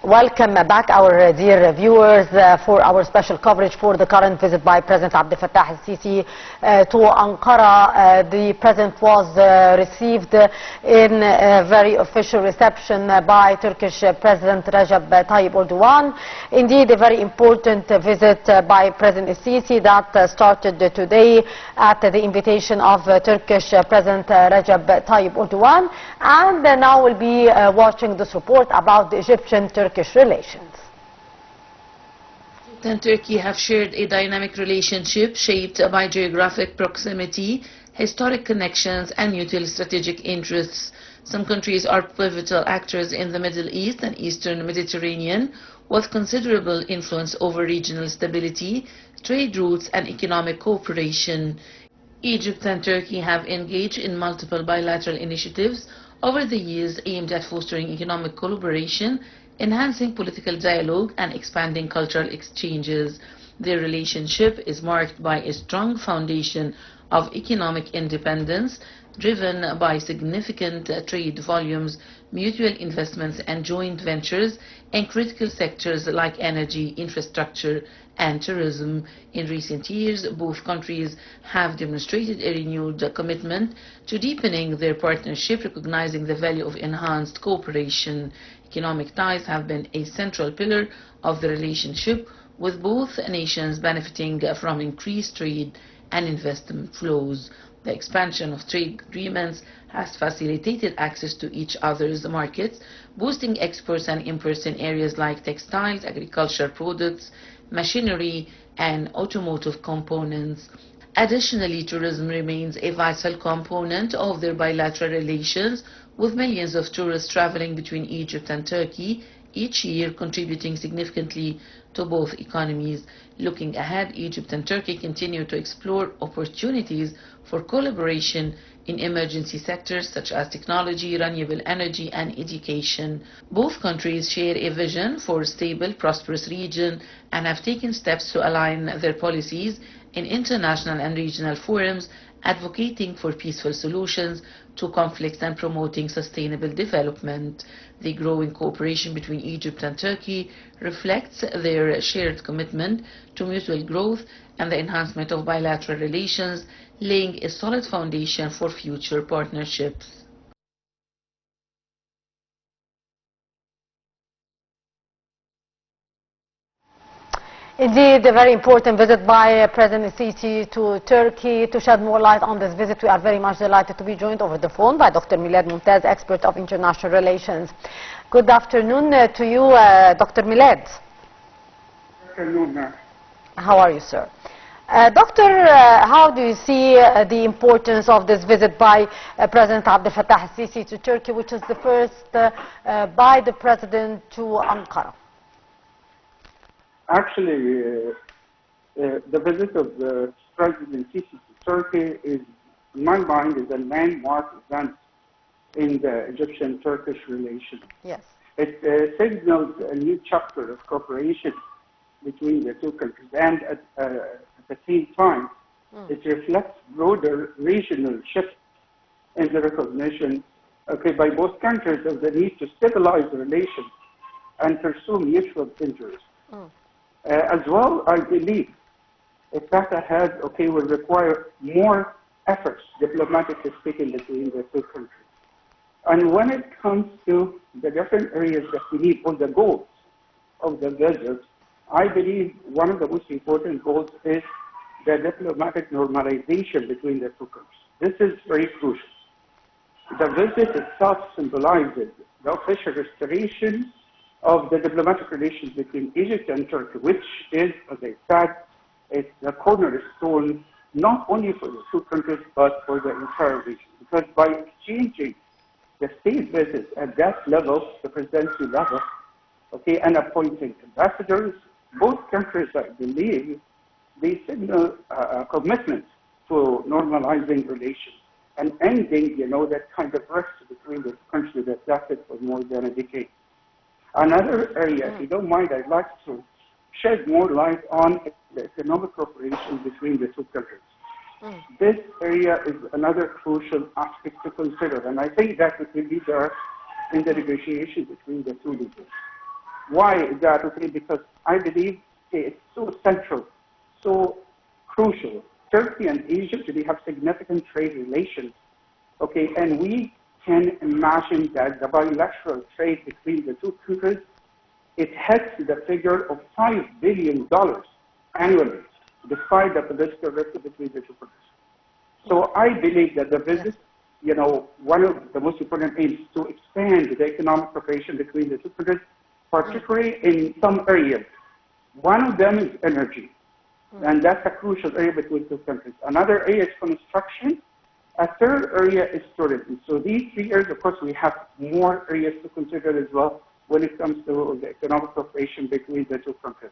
Welcome back our dear viewers for our special coverage for the current visit by President Abdel Fattah al-Sisi to Ankara. The President was received in a very official reception by Turkish President Recep Tayyip Erdogan. Indeed, a very important visit by President al-Sisi that started today at the invitation of Turkish President Recep Tayyip Erdogan, and now we'll be watching this report about the Egyptian-Turkish relations. Egypt and Turkey have shared a dynamic relationship shaped by geographic proximity, historic connections and mutual strategic interests. Some countries are pivotal actors in the Middle East and Eastern Mediterranean with considerable influence over regional stability, trade routes and economic cooperation. Egypt and Turkey have engaged in multiple bilateral initiatives over the years aimed at fostering economic collaboration, enhancing political dialogue and expanding cultural exchanges. Their relationship is marked by a strong foundation of economic independence driven by significant trade volumes, mutual investments and joint ventures in critical sectors like energy, infrastructure and tourism. In recent years, both countries have demonstrated a renewed commitment to deepening their partnership, recognizing the value of enhanced cooperation. Economic ties have been a central pillar of the relationship, with both nations benefiting from increased trade and investment flows. The expansion of trade agreements has facilitated access to each other's markets, boosting exports and imports in areas like textiles, agricultural products, machinery and automotive components. Additionally, tourism remains a vital component of their bilateral relations, with millions of tourists traveling between Egypt and Turkey each year, contributing significantly to both economies. Looking ahead, Egypt and Turkey continue to explore opportunities for collaboration in emergency sectors such as technology, renewable energy and education. Both countries share a vision for a stable, prosperous region and have taken steps to align their policies in international and regional forums, advocating for peaceful solutions to conflicts and promoting sustainable development. The growing cooperation between Egypt and Turkey reflects their shared commitment to mutual growth and the enhancement of bilateral relations, laying a solid foundation for future partnerships. Indeed, a very important visit by President Sisi to Turkey. To shed more light on this visit, we are very much delighted to be joined over the phone by Dr. Milad, Momtaz, expert of international relations. Good afternoon to you, Dr. Milad. Good afternoon. How are you, sir? Doctor, how do you see the importance of this visit by President Abdel Fattah al-Sisi to Turkey, which is the first by the President to Ankara? Actually, the visit of the President Sisi to Turkey is, in my mind, is a landmark event in the Egyptian-Turkish relations. Yes. It signals a new chapter of cooperation between the two countries, and at the same time, it reflects broader regional shift in the recognition by both countries of the need to stabilize the relations and pursue mutual interests. As well, I believe a path ahead will require more efforts, diplomatically speaking, between the two countries. And when it comes to the different areas that we need, or the goals of the visit, I believe one of the most important goals is the diplomatic normalization between the two countries. This is very crucial. The visit itself symbolizes the official restoration of the diplomatic relations between Egypt and Turkey, which is, as I said, is the cornerstone not only for the two countries but for the entire region. Because by exchanging the state visits at that level, the presidency level, and appointing ambassadors, both countries, I believe, they signal a commitment to normalizing relations and ending, that kind of rift between the countries that lasted for more than a decade. Another area, if you don't mind, I'd like to shed more light on the economic cooperation between the two countries. This area is another crucial aspect to consider, and I think that it will be there in the negotiation between the two leaders. Why is that? Okay, because I believe it's so central, so crucial. Turkey and Egypt, they have significant trade relations. Okay, and we can imagine that the bilateral trade between the two countries, it hits the figure of $5 billion annually, despite the political rift between the two countries. So I believe that the visit, you know, one of the most important aims is to expand the economic cooperation between the two countries, particularly in some areas. One of them is energy, and that's a crucial area between two countries. Another area is construction. A third area is tourism. So these three areas, of course, we have more areas to consider as well when it comes to the economic cooperation between the two countries.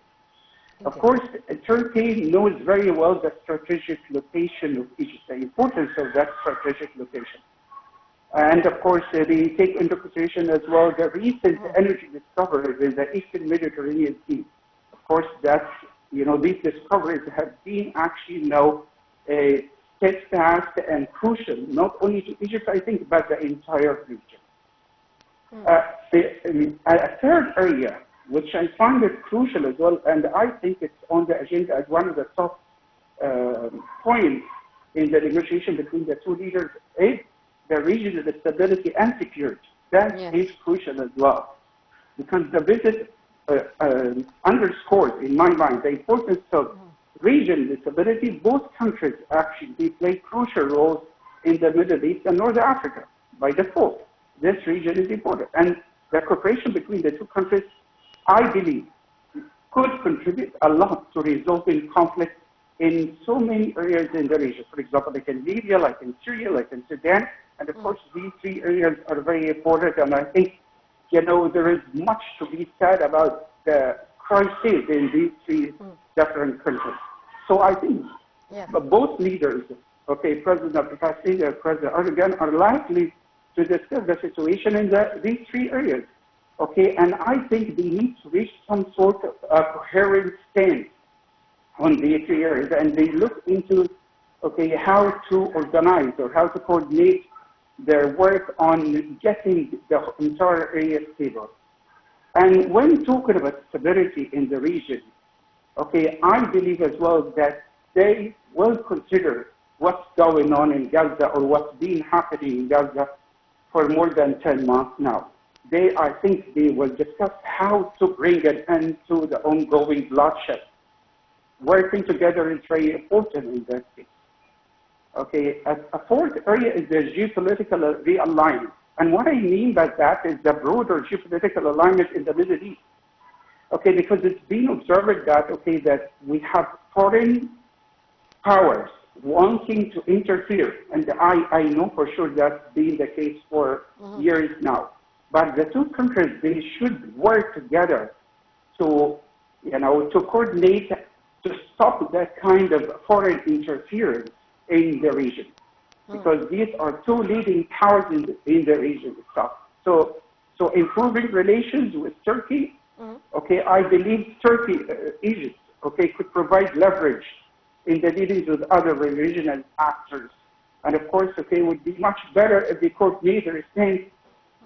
Of course, Turkey knows very well the strategic location of Egypt, the importance of that strategic location. And of course, they take into consideration as well the recent energy discoveries in the Eastern Mediterranean Sea. Of course, that's, you know, these discoveries have been actually now steadfast and crucial, not only to Egypt, I think, but the entire region. A third area, which I find it crucial as well, and I think it's on the agenda as one of the top points in the negotiation between the two leaders, is the regional stability and security. That is crucial as well, because the visit underscores, in my mind, the importance of regional stability. Both countries actually they play crucial roles in the Middle East and North Africa by default. This region is important, and the cooperation between the two countries, I believe, could contribute a lot to resolving conflict in so many areas in the region. For example, like in Libya, like in Syria, like in Sudan, and of course these three areas are very important. And I think, you know, there is much to be said about the crisis in these three different countries. So I think both leaders, okay, President Abdel Fattah and President Erdogan, are likely to discuss the situation in these three areas. Okay, and I think they need to reach some sort of coherent stance on these three areas, and they look into, okay, how to organize or how to coordinate their work on getting the entire area stable. And when talking about stability in the region, okay, I believe as well that they will consider what's going on in Gaza or what's been happening in Gaza for more than 10 months now. I think they will discuss how to bring an end to the ongoing bloodshed. Working together is very important in that case. Okay, a fourth area is the geopolitical realignment. And what I mean by that is the broader geopolitical alignment in the Middle East. Okay, because it's been observed that, okay, that we have foreign powers wanting to interfere. And I know for sure that's been the case for years now. But the two countries, they should work together to, you know, to coordinate, to stop that kind of foreign interference in the region. Because these are two leading powers in the region itself. So improving relations with Turkey, okay, I believe Turkey, Egypt, okay, could provide leverage in the dealings with other regional actors. And of course, okay, it would be much better if they coordinate their stance,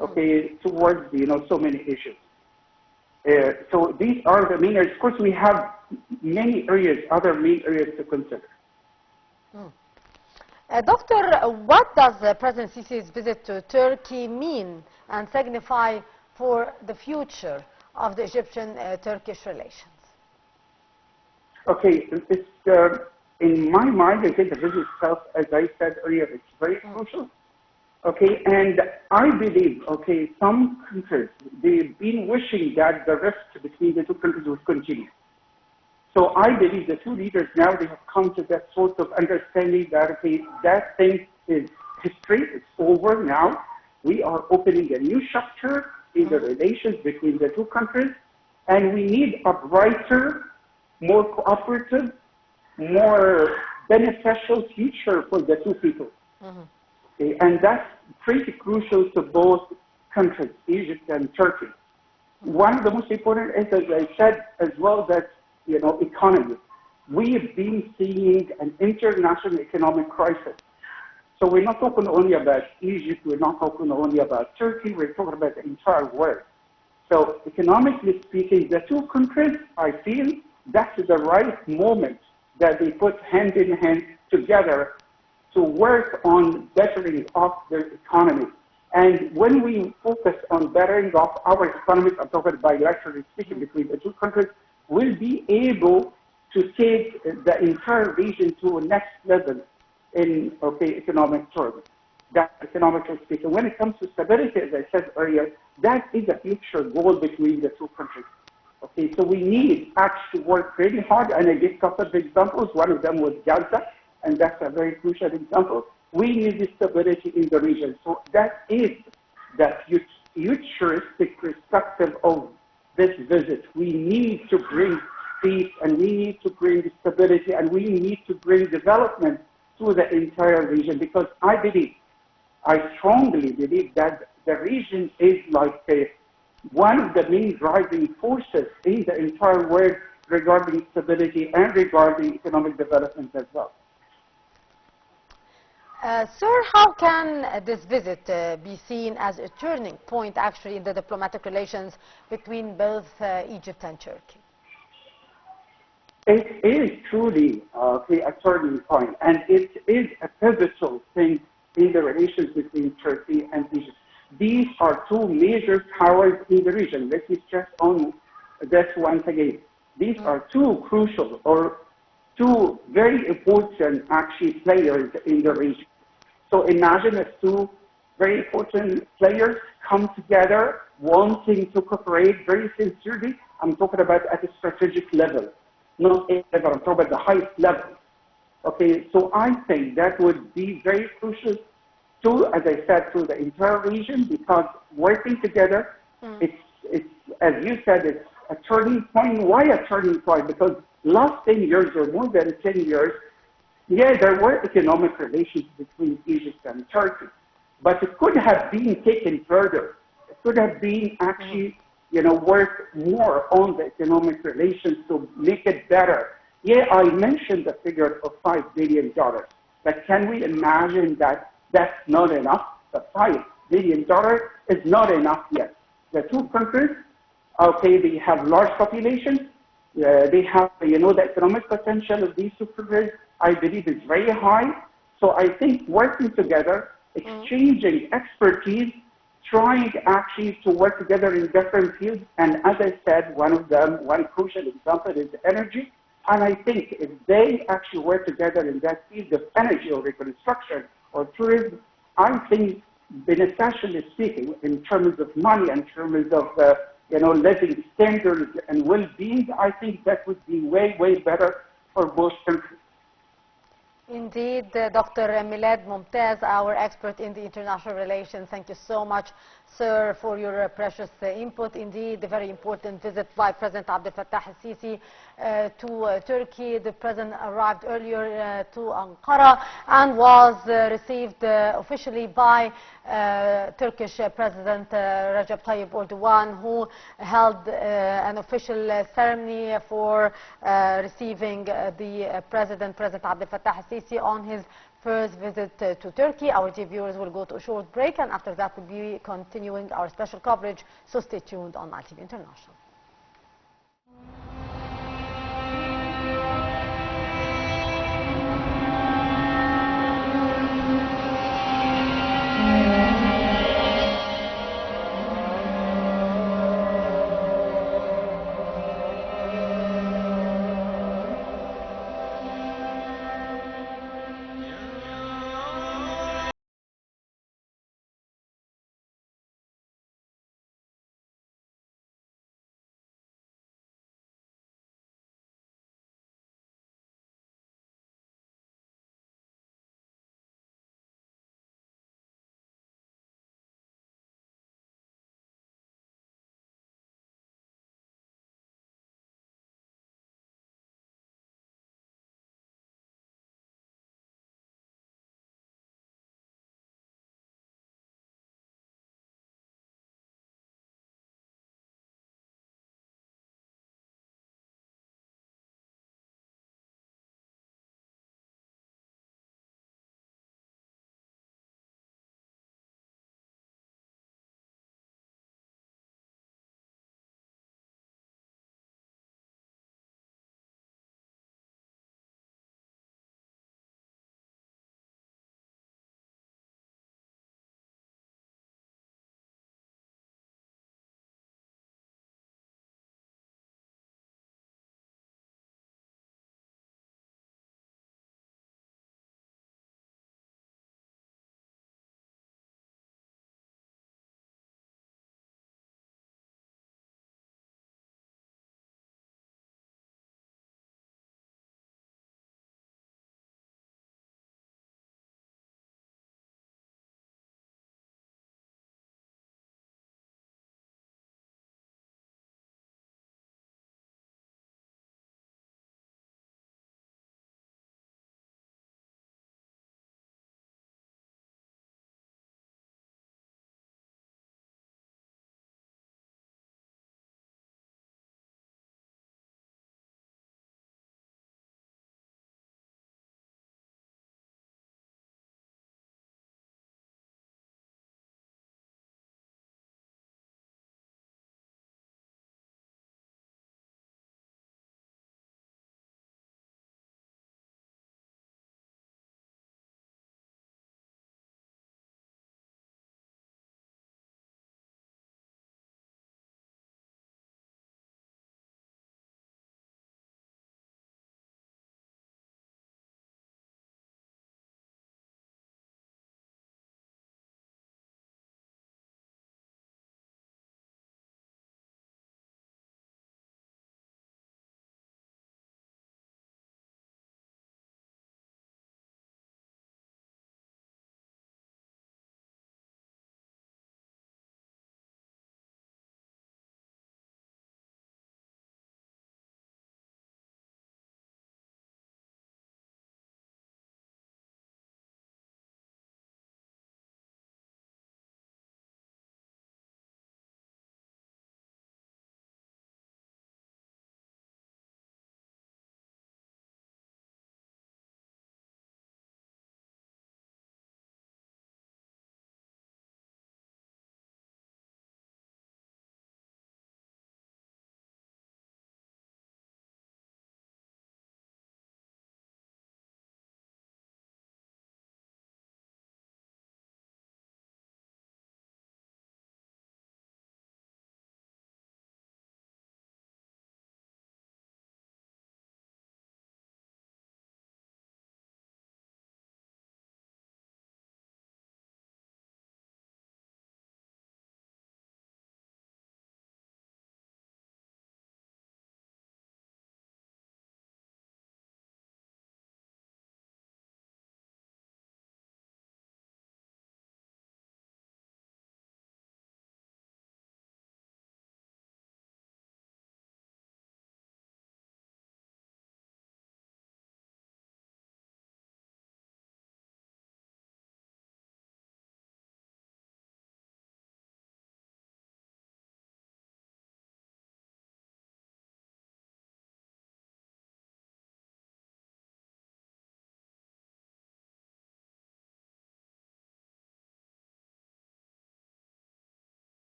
okay, towards, you know, so many issues. So these are the main areas. Of course, we have many areas, other main areas to consider. Doctor, what does President Sisi's visit to Turkey mean and signify for the future of the Egyptian-Turkish relations? Okay, it's, in my mind, I think the visit itself, as I said earlier, it's very crucial. Okay, and I believe, okay, some countries, they've been wishing that the rift between the two countries would continue. So I believe the two leaders now, they have come to that sort of understanding that, okay, that thing is history, it's over now. We are opening a new chapter in the relations between the two countries, and we need a brighter, more cooperative, more beneficial future for the two people. Okay, and that's pretty crucial to both countries, Egypt and Turkey. One of the most important is, as I said as well, that, you know, economy. We have been seeing an international economic crisis. So we're not talking only about Egypt, we're not talking only about Turkey, we're talking about the entire world. So economically speaking, the two countries, I feel that's the right moment that they put hand in hand together to work on bettering of their economy. And when we focus on bettering of our economy, I'm talking bilaterally speaking between the two countries, we'll be able to take the entire region to a next level in economic terms. That economically speaking. When it comes to stability, as I said earlier, that is a future goal between the two countries. Okay, so we need actually to work really hard, and I gave a couple of examples. One of them was Gaza, and that's a very crucial example. We need the stability in the region. So that is the futuristic perspective of this visit. We need to bring peace, and we need to bring stability, and we need to bring development to the entire region, because I strongly believe that the region is like one of the main driving forces in the entire world regarding stability and regarding economic development as well. Sir, how can this visit be seen as a turning point actually in the diplomatic relations between both Egypt and Turkey? It is truly a turning point, and it is a pivotal thing in the relations between Turkey and Egypt. These are two major powers in the region. Let me stress on this once again. These are two crucial or two very important actually players in the region. So imagine if two very important players come together wanting to cooperate very sincerely. I'm talking about at a strategic level, not a level, I'm talking about the highest level. Okay, so I think that would be very crucial to, as I said, to the entire region, because working together, it's as you said, it's a turning point. Why a turning point? Because last 10 years or more than 10 years, yeah, there were economic relations between Egypt and Turkey, but it could have been taken further. It could have been actually, work more on the economic relations to make it better. Yeah, I mentioned the figure of $5 billion, but can we imagine that that's not enough? The $5 billion is not enough yet. The two countries, okay, they have large populations. They have, the economic potential of these two countries, I believe, is very high. So I think working together, exchanging expertise, trying actually to work together in different fields. And as I said, one crucial example is energy. And I think if they actually work together in that field of energy or reconstruction or tourism, I think, beneficially speaking, in terms of money, in terms of living standards and well-being, I think that would be way, way better for both countries. Indeed, Dr. Milad Momtaz, our expert in the international relations. Thank you so much, sir, for your precious input. Indeed, a very important visit by President Abdel Fattah al-Sisi to Turkey. The president arrived earlier to Ankara and was received officially by Turkish President Recep Tayyip Erdogan, who held an official ceremony for receiving the President Abdel Fattah al-Sisi on his first visit to Turkey. Our TV viewers will go to a short break, and after that we'll be continuing our special coverage, so stay tuned on ITV International.